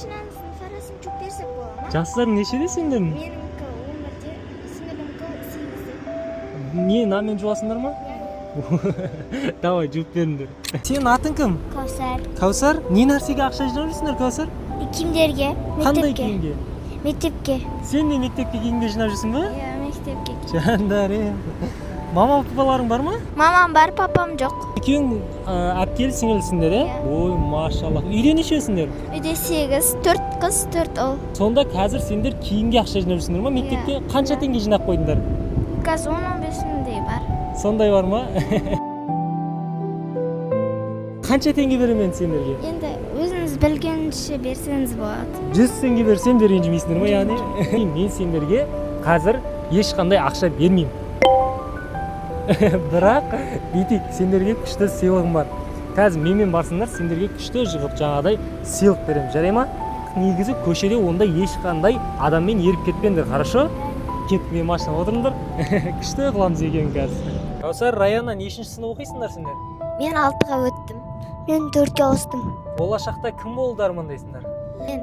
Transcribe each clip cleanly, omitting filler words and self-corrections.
машинанын фарасын жүк берсек бола ма? Жаштарың нешеде сендердің? Меники 11-де, сиңдердики 8-де. Не, намен жуасыңдар ма? Давай, жуып беріңдер. Сенің атың кім? Каусар. Каусар? Не нәрсеге ақша жинап жүрсіңдер, Каусар? Кимдерге? Қандай Мектепке. киімге? Мектепке. Сен де мектепке киімге жинап жүрсің ба? Иә, мектепке. Жандар, мама папаларың бар ма? Мамам бар, папам жоқ. Екеуің әпкелі сіңілісіңдер, Ой, машаллах. Үйде нешесіңдер? Үйде 8, 4 қыз, 4 ұл. Сонда қазір сендер киімге ақша жинап жүрсіңдер ма? Мектепке қанша теңге жинап қойдыңдар? Қазір 10-15 мыңдай бар. Сондай бар ма? Қанша теңге беремін сендерге? Енді өзіңіз білгенше берсеңіз болады. 100 теңге берсем де ренжімейсіңдер ма, яғни? Мен сендерге қазір ешқандай ақша бермеймін. Бірақ бүйтейік, сендерге күшті сыйлығым бар. Қазір менімен барсыңдар, сендерге күшті жығып жаңадай сыйлық беремін, жарай ма? Негізі көшеде онда ешқандай адаммен еріп кетпеңдер, хорошо? Кет, мен машинада отырыңдар. Күшті қыламыз екен қазір. Каусар, Раяна, нешінші сынып оқисыңдар сендер? Мен 6-ға өттім. Мен 4-ке ауыстым. Болашақта кім болуды армандайсыңдар? Мен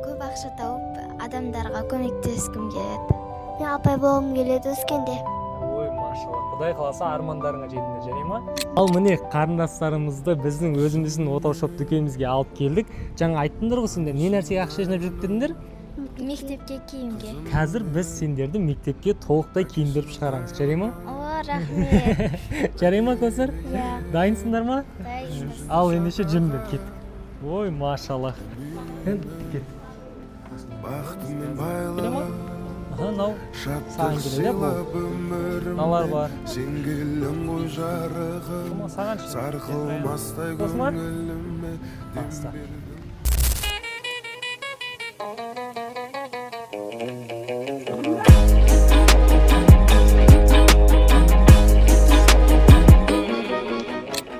көп ақша тауып адамдарға көмектескім келеді. Мен апай болғым келеді өскенде. Ой, машалла. Құдай қаласа армандарыңа жетіңдер, жарай ма? Ал міне қарындастарымызды біздің өзіміздің отаушоп дүкенімізге алып келдік. Жаңа айттыңдар ғой сендер, не нәрсеге ақша жинап жүріп дедіңдер? Мектепке киімге. Қазір біз сендерді мектепке толықтай киіндіріп шығарамыз, жарай ма? О, рахмет. Жарай ма, Каусар? Иә. Дайынсыңдар ма? Дайынбыз. Ал ендеше жүріңдер, кеттік. Ой, машалла. Кеттік. Келе ма? Нау саған келеді, бұл. Налар бар. Саған шығын. Осмар? Баста.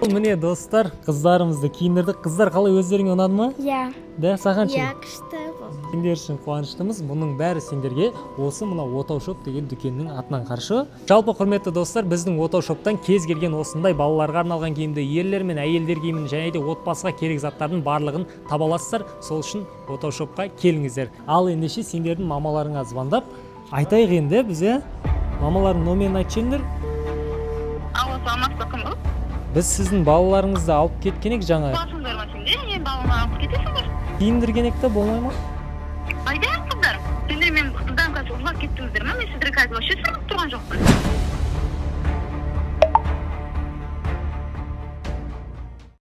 Міне достар, қыздарымызды киіндірдік. Қыздар қалай, өздеріңе ұнады ма? Иә. Да, саған ше? Иә, күшті бұл. Сендер үшін қуаныштымыз. Мұның бәрі сендерге осы мына отаушоп деген дүкеннің атынан қаршы. Жалпы құрметті достар, біздің отаушоптан кез келген осындай балаларға арналған киімді, ерлер мен әйелдер киімін және де отбасыға керек заттардың барлығын таба аласыздар. Сол үшін отаушопқа келіңіздер. Ал ендеше сендердің мамаларыңа звондап айтайық енді бізде. Мамалардың номерін айтып жеңдер. Алло, саламатсыздар, кім бұл? Біз сіздің балаларыңызды алып кеткен ек жаңа. Басыңдар ма сендер? Мен балама алып кетесіңдер? Киіндірген ек та болмай ма? Айда қыздар. Сендер мен қыздан қазір ұрлап кеттіңіздер ма? Мен сіздерге қазір вообще сұрап тұрған жоқпын.